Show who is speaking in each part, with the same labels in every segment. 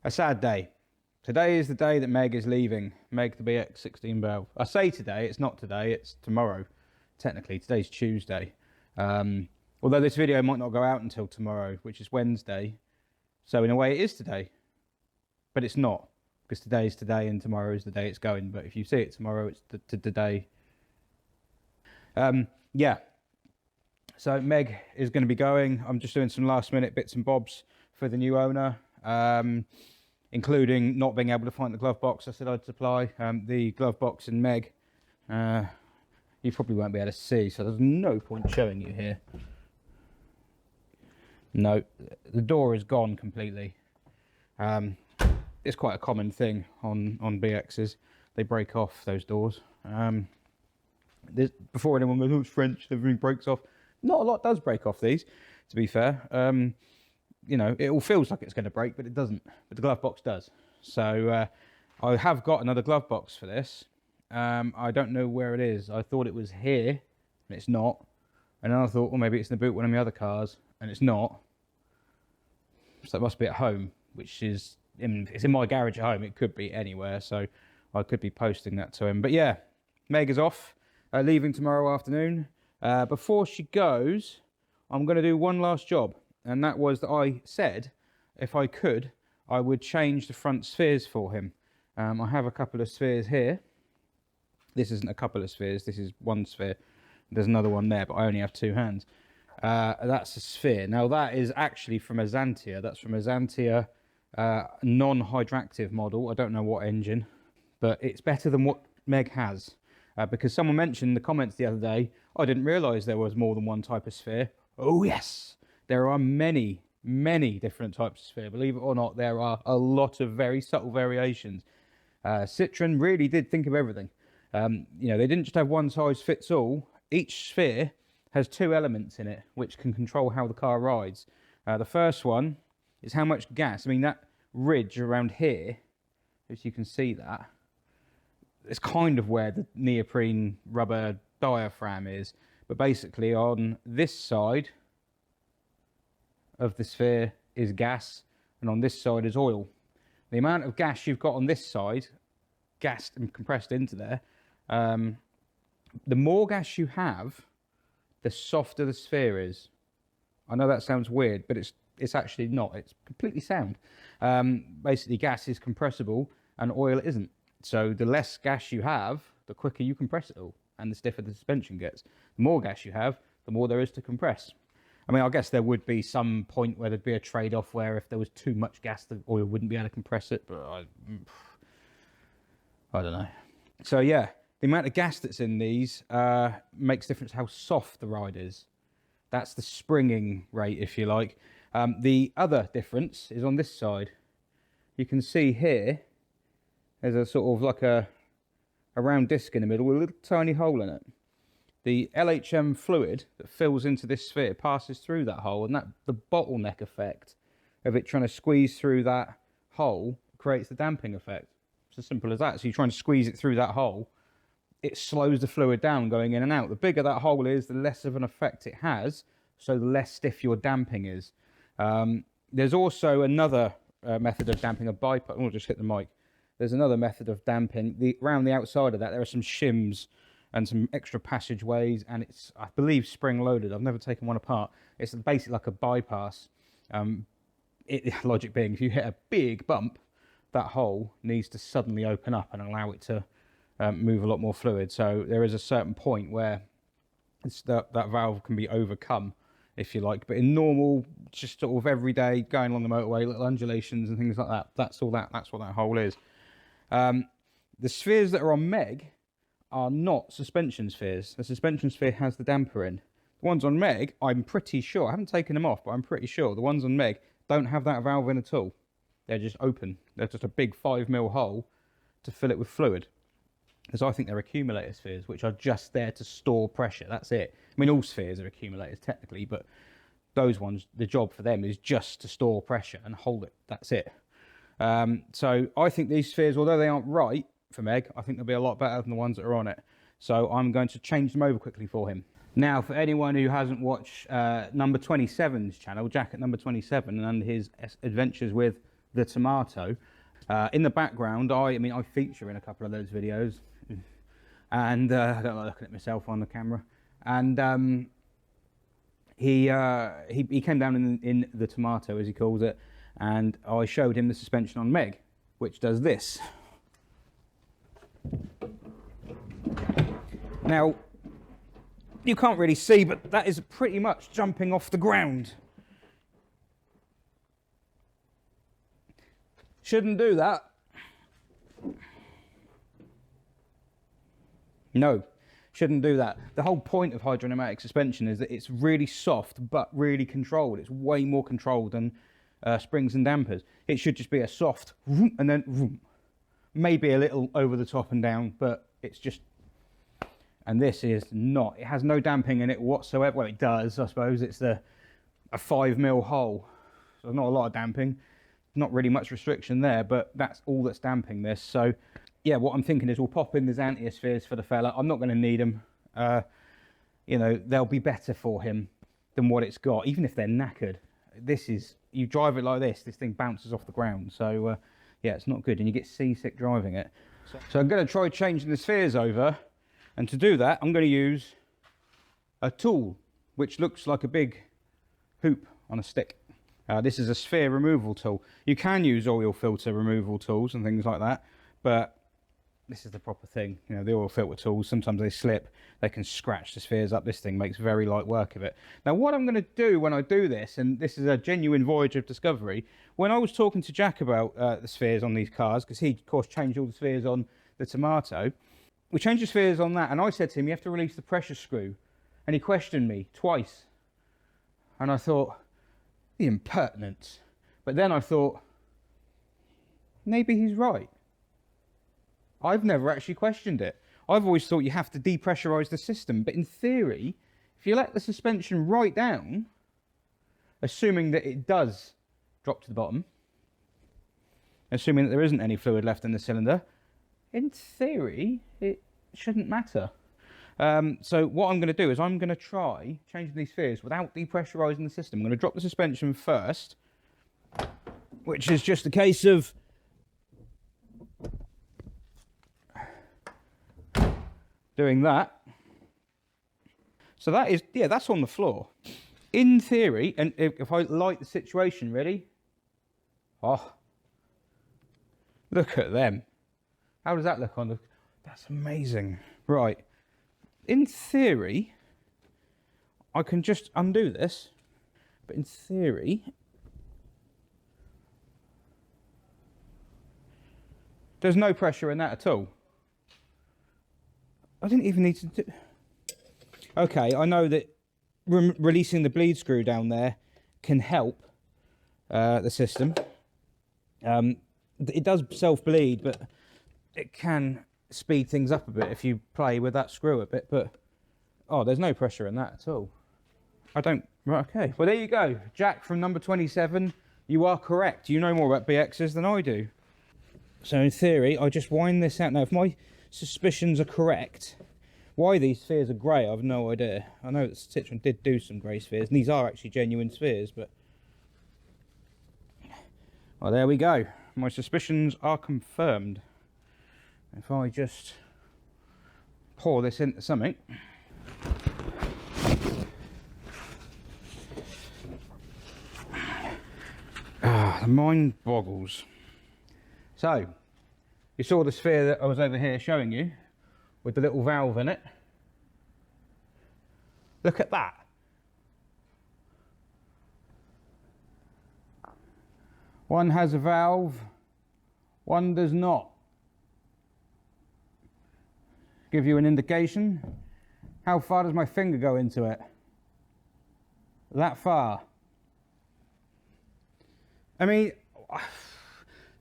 Speaker 1: A sad day. Today is the day that Meg is leaving. Meg, the BX 16 valve. I say today, it's not today, it's tomorrow. Technically, today's Tuesday. Although this video might not go out until tomorrow, which is Wednesday. So in a way it is today. But it's not. Because today is today and tomorrow is the day it's going. But if you see it tomorrow, it's today. Yeah. So Meg is going to be going. I'm just doing some last minute bits and bobs for the new owner. Including not being able to find the glove box I said I'd supply. The glove box in Meg, you probably won't be able to see, so there's no point showing you here. No, the door is gone completely. It's quite a common thing on BXs. They break off those doors. Before anyone goes, oh, it's French, everything breaks off. Not a lot does break off these, to be fair. You know, it all feels like it's going to break, but it doesn't. But the glove box does. So I have got another glove box for this. I don't know where it is. I thought it was here, and it's not. And then I thought, well, maybe it's in the boot of one of my other cars, and it's not. So it must be at home, which is it's in my garage at home. It could be anywhere, so I could be posting that to him. But yeah, Meg is off, leaving tomorrow afternoon. Before she goes, I'm going to do one last job. And that was that I said, if I could, I would change the front spheres for him. I have a couple of spheres here. This isn't a couple of spheres, this is one sphere. There's another one there, but I only have two hands. That's a sphere. Now that is actually from a Xantia. That's from a Xantia non-hydractive model. I don't know what engine, but it's better than what Meg has. Because someone mentioned in the comments the other day, I didn't realise there was more than one type of sphere. Oh yes! There are many, many different types of sphere. Believe it or not, there are a lot of very subtle variations. Citroen really did think of everything. You know, they didn't just have one size fits all. Each sphere has two elements in it, which can control how the car rides. The first one is how much gas. I mean, that ridge around here, as you can see that, it's kind of where the neoprene rubber diaphragm is. But basically on this side of the sphere is gas, and on this side is oil. The amount of gas you've got on this side, gassed and compressed into there, the more gas you have, the softer the sphere is. I know that sounds weird, but it's actually not. It's completely sound. Basically, gas is compressible and oil isn't. So the less gas you have, the quicker you compress it all, and the stiffer the suspension gets. The more gas you have, the more there is to compress. I mean, I guess there would be some point where there'd be a trade-off where if there was too much gas, the oil wouldn't be able to compress it, but I don't know. So yeah, the amount of gas that's in these makes difference how soft the ride is. That's the springing rate, if you like. The other difference is on this side. You can see here, there's a sort of like a round disc in the middle with a little tiny hole in it. The LHM fluid that fills into this sphere passes through that hole, and that the bottleneck effect of it trying to squeeze through that hole creates the damping effect. It's as simple as that. So you're trying to squeeze it through that hole, it slows the fluid down going in and out. The bigger that hole is, the less of an effect it has, so the less stiff your damping is. There's also another method of damping, a bypass. I'll just hit the mic. There's another method of damping. Around the outside of that, there are some shims and some extra passageways, and it's, I believe, spring-loaded. I've never taken one apart. It's basically like a bypass. Logic being, if you hit a big bump, that hole needs to suddenly open up and allow it to move a lot more fluid. So there is a certain point where that valve can be overcome, if you like. But in normal, just sort of everyday, going along the motorway, little undulations and things like that, that's what that hole is. The spheres that are on Meg are not suspension spheres. The suspension sphere has the damper in. The ones on Meg, I'm pretty sure, I haven't taken them off, but I'm pretty sure the ones on Meg don't have that valve in at all. They're just open. They're just a big 5mm hole to fill it with fluid. Because I think they're accumulator spheres, which are just there to store pressure. That's it. I mean, all spheres are accumulators technically, but those ones, the job for them is just to store pressure and hold it. That's it. So I think these spheres, although they aren't right for Meg, I think they'll be a lot better than the ones that are on it. So I'm going to change them over quickly for him. Now, for anyone who hasn't watched number 27's channel, Jack at number 27, and his adventures with the Tomato. In the background, I mean, I feature in a couple of those videos, and I don't like looking at myself on the camera. And he came down in the Tomato, as he calls it, and I showed him the suspension on MEG, which does this. Now, you can't really see, but that is pretty much jumping off the ground. Shouldn't do that. No, shouldn't do that. The whole point of hydropneumatic suspension is that it's really soft, but really controlled. It's way more controlled than springs and dampers. It should just be a soft, and then maybe a little over the top and down, but it's just... And this is not, it has no damping in it whatsoever. Well, it does, I suppose. It's a 5mm hole. So not a lot of damping. Not really much restriction there, but that's all that's damping this. So, yeah, what I'm thinking is we'll pop in the anti-spheres for the fella. I'm not going to need them. You know, they'll be better for him than what it's got, even if they're knackered. This is, you drive it like this thing bounces off the ground. So, yeah, it's not good, and you get seasick driving it. So I'm going to try changing the spheres over. And to do that, I'm going to use a tool which looks like a big hoop on a stick. This is a sphere removal tool. You can use oil filter removal tools and things like that, but this is the proper thing. You know, the oil filter tools, sometimes they slip, they can scratch the spheres up. This thing makes very light work of it. Now, what I'm going to do when I do this, and this is a genuine voyage of discovery, when I was talking to Jack about the spheres on these cars, because he, of course, changed all the spheres on the Tomato, we changed the spheres on that, and I said to him, you have to release the pressure screw. And he questioned me twice. And I thought, the impertinence. But then I thought, maybe he's right. I've never actually questioned it. I've always thought you have to depressurize the system. But in theory, if you let the suspension right down, assuming that it does drop to the bottom, assuming that there isn't any fluid left in the cylinder, in theory, it shouldn't matter. So what I'm going to do is I'm going to try changing these spheres without depressurizing the system. I'm going to drop the suspension first, which is just a case of doing that. So that is, yeah, that's on the floor. In theory, and if I light the situation, ready? Oh, look at them. How does that look on the... That's amazing. Right. In theory, I can just undo this. But in theory... there's no pressure in that at all. I didn't even need to do... Okay, I know that releasing the bleed screw down there can help the system. It does self-bleed, but... it can speed things up a bit if you play with that screw a bit, but oh, there's no pressure in that at all. I don't... Right, okay. Well, there you go. Jack from number 27, you are correct. You know more about BXs than I do. So in theory, I just wind this out. Now, if my suspicions are correct, why these spheres are grey, I've no idea. I know that Citroen did do some grey spheres, and these are actually genuine spheres, but... well, there we go. My suspicions are confirmed. If I just pour this into something. The mind boggles. So, you saw the sphere that I was over here showing you with the little valve in it. Look at that. One has a valve, one does not. Give you an indication. How far does my finger go into it? That far. I mean,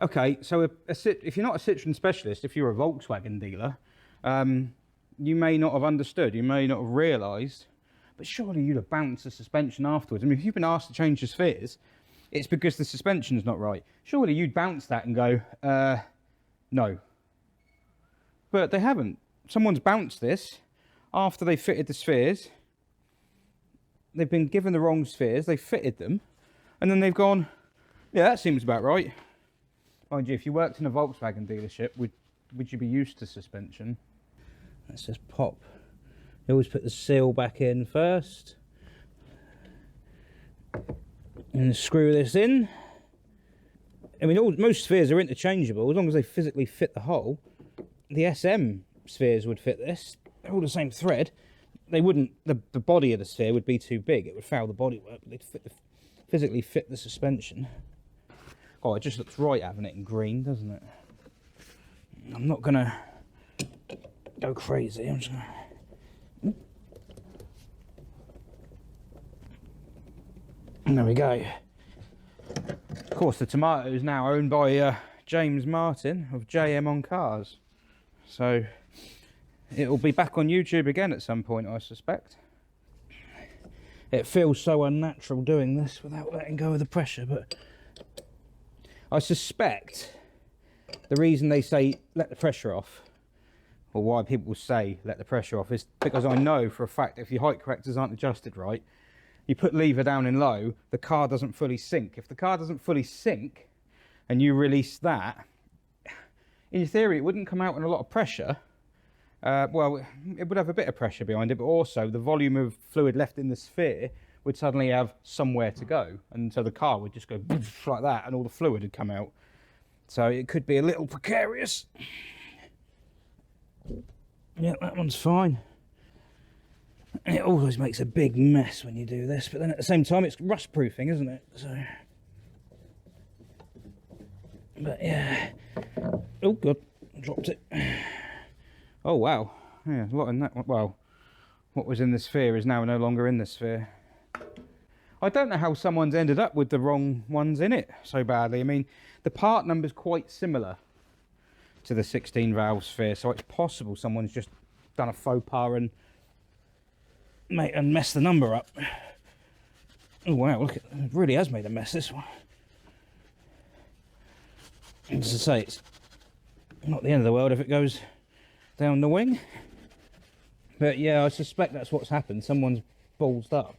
Speaker 1: okay, so if you're not a Citroen specialist, if you're a Volkswagen dealer, you may not have understood, you may not have realised, but surely you'd have bounced the suspension afterwards. I mean, if you've been asked to change the spheres, it's because the suspension's not right. Surely you'd bounce that and go, no. But they haven't. Someone's bounced this after they fitted the spheres. They've been given the wrong spheres, they fitted them, and then they've gone, yeah, that seems about right. Mind you, if you worked in a Volkswagen dealership, would you be used to suspension? Let's just pop. You always put the seal back in first. And screw this in. I mean, most spheres are interchangeable as long as they physically fit the hole. The SM spheres would fit this. They're all the same thread. They wouldn't. The body of the sphere would be too big. It would foul the bodywork. But they'd physically fit the suspension. Oh, it just looks right having it in green, doesn't it? I'm not gonna go crazy. I'm just gonna. And there we go. Of course, the tomato is now owned by James Martin of JM on Cars. So it'll be back on YouTube again at some point, I suspect. It feels so unnatural doing this without letting go of the pressure, but I suspect the reason they say let the pressure off, or why people say let the pressure off, is because I know for a fact if your height correctors aren't adjusted right, you put lever down in low, the car doesn't fully sink. If the car doesn't fully sink and you release that, in theory it wouldn't come out in a lot of pressure. Well, it would have a bit of pressure behind it, but also the volume of fluid left in the sphere would suddenly have somewhere to go, and so the car would just go like that and all the fluid would come out. So it could be a little precarious. Yeah, that one's fine. It always makes a big mess when you do this, but then at the same time it's rust proofing, isn't it? So, but yeah. Oh god, dropped it. Oh wow, yeah, a lot in that one. Well, what was in the sphere is now no longer in the sphere. I don't know how someone's ended up with the wrong ones in it so badly. I mean, the part number's quite similar to the 16 valve sphere, so it's possible someone's just done a faux pas and messed the number up. Oh wow, look, it really has made a mess, this one. As I say, it's not the end of the world if it goes down the wing. But yeah, I suspect that's what's happened. Someone's ballsed up.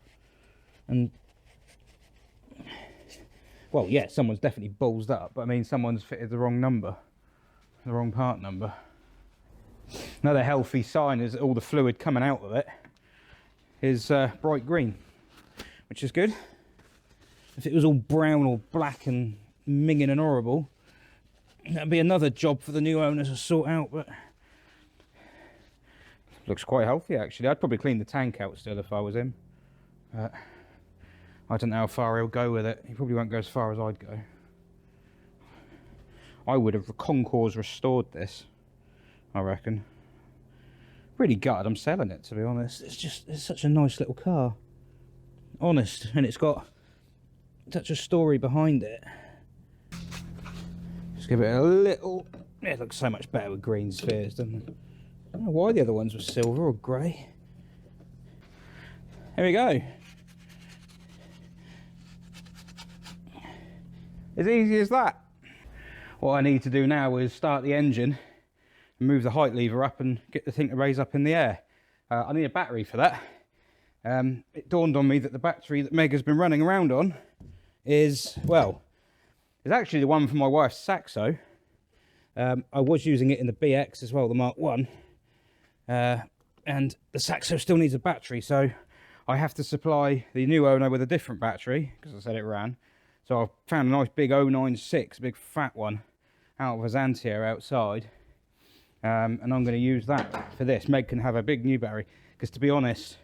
Speaker 1: And, well, yeah, someone's definitely ballsed up, but I mean, someone's fitted the wrong number, the wrong part number. Another healthy sign is that all the fluid coming out of it is bright green, which is good. If it was all brown or black and minging and horrible, that'd be another job for the new owners to sort out, but looks quite healthy actually. I'd probably clean the tank out still if I was him. I don't know how far he'll go with it. He probably won't go as far as I'd go. I would have Concours restored this, I reckon. Really gutted I'm selling it, to be honest. It's such a nice little car. Honest, and it's got such a story behind it. Just give it a little... Yeah, it looks so much better with green spheres, doesn't it? I don't know why the other ones were silver or grey. Here we go. As easy as that. What I need to do now is start the engine and move the height lever up and get the thing to raise up in the air. I need a battery for that. It dawned on me that the battery that MEG has been running around on is, well, it's actually the one for my wife's Saxo. I was using it in the BX as well, the Mark 1. And the Saxo still needs a battery, so I have to supply the new owner with a different battery, because I said it ran. So I found a nice big 096, big fat one, out of a Xantia outside. And I'm going to use that for this. MEG can have a big new battery, because to be honest,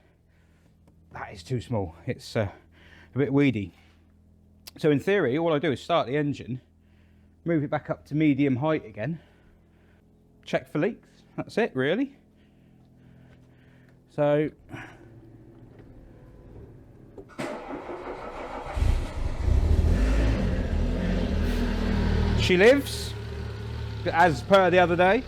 Speaker 1: that is too small. It's a bit weedy. So in theory, all I do is start the engine, move it back up to medium height again, check for leaks. That's it, really. So she lives, as per the other day.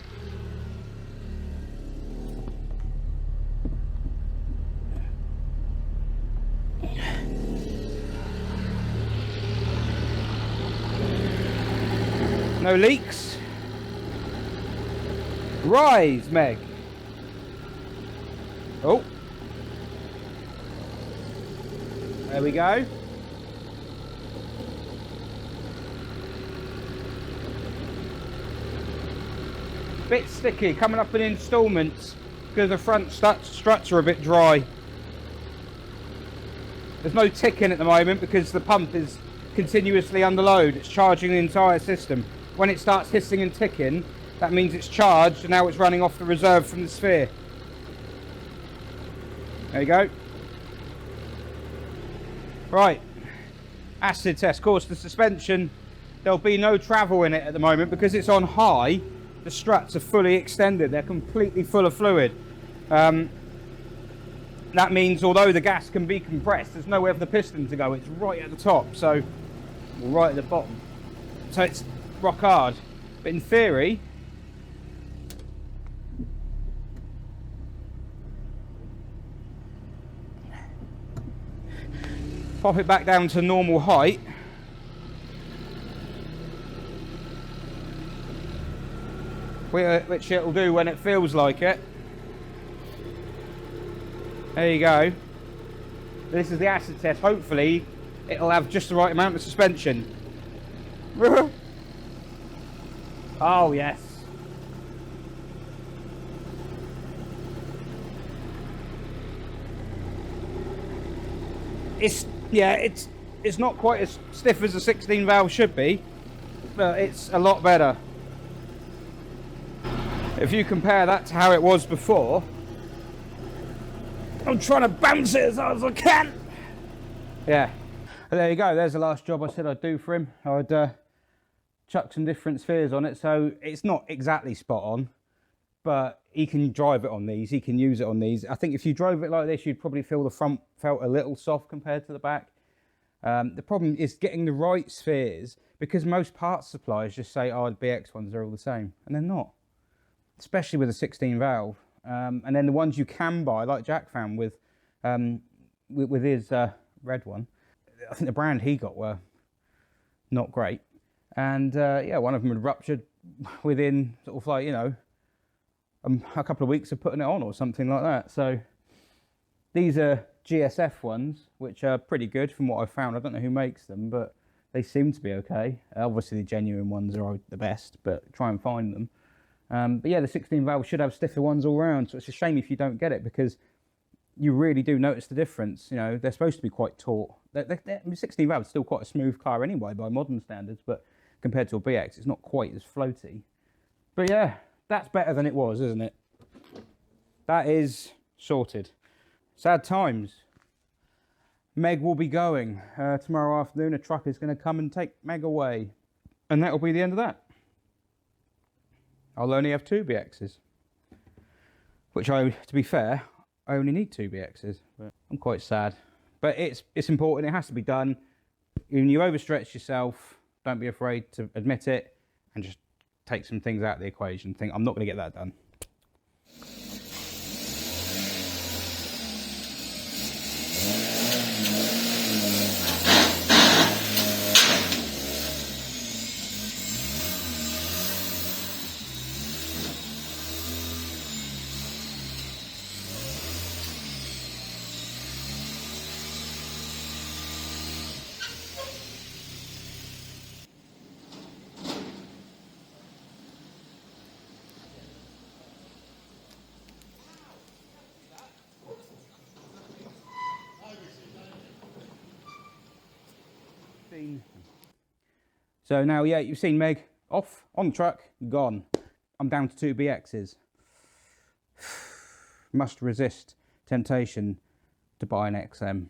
Speaker 1: No leaks. Rise, MEG. Oh. There we go. Bit sticky, coming up in instalments because the front struts are a bit dry. There's no ticking at the moment because the pump is continuously under load. It's charging the entire system. When it starts hissing and ticking, that means it's charged and now it's running off the reserve from the sphere. There you go. Right, acid test. Of course, the suspension, there'll be no travel in it at the moment because it's on high. The struts are fully extended, they're completely full of fluid. That means although the gas can be compressed, there's nowhere for the piston to go. It's right at the top, so, or right at the bottom. So it's rock hard. But in theory, pop it back down to normal height. Which it'll do when it feels like it. There you go. This is the acid test. Hopefully it'll have just the right amount of suspension. Oh yes. It's not quite as stiff as a 16 valve should be, but it's a lot better. If you compare that to how it was before, I'm trying to bounce it as hard as I can. Yeah, but there you go. There's the last job I said I'd do for him. I'd chuck some different spheres on it, so it's not exactly spot on, but he can drive it on these. He can use it on these. I think if you drove it like this, you'd probably feel the front felt a little soft compared to the back. The problem is getting the right spheres, because most parts suppliers just say, oh, the BX ones are all the same, and they're not, especially with a 16 valve. And then the ones you can buy, like Jack found with his red one, I think the brand he got were not great. And yeah, one of them had ruptured within sort of like, you know, a couple of weeks of putting it on or something like that. So these are GSF ones, which are pretty good from what I've found. I don't know who makes them, but they seem to be okay. Obviously the genuine ones are the best, but try and find them. But yeah, the 16 valve should have stiffer ones all round, so it's a shame if you don't get it, because you really do notice the difference. You know, they're supposed to be quite taut. I mean, 16 valve is still quite a smooth car anyway by modern standards, but compared to a BX, it's not quite as floaty. But yeah, that's better than it was, isn't it? That is sorted. Sad times. MEG will be going. Tomorrow afternoon, a truck is going to come and take MEG away. And that will be the end of that. I'll only have 2 BXs. Which, to be fair, I only need 2 BXs. But I'm quite sad. But it's important, it has to be done. When you overstretch yourself, don't be afraid to admit it, and just take some things out of the equation. Think, I'm not going to get that done. So now, yeah, you've seen MEG off, on the truck, gone. I'm down to 2 BXs. Must resist temptation to buy an XM.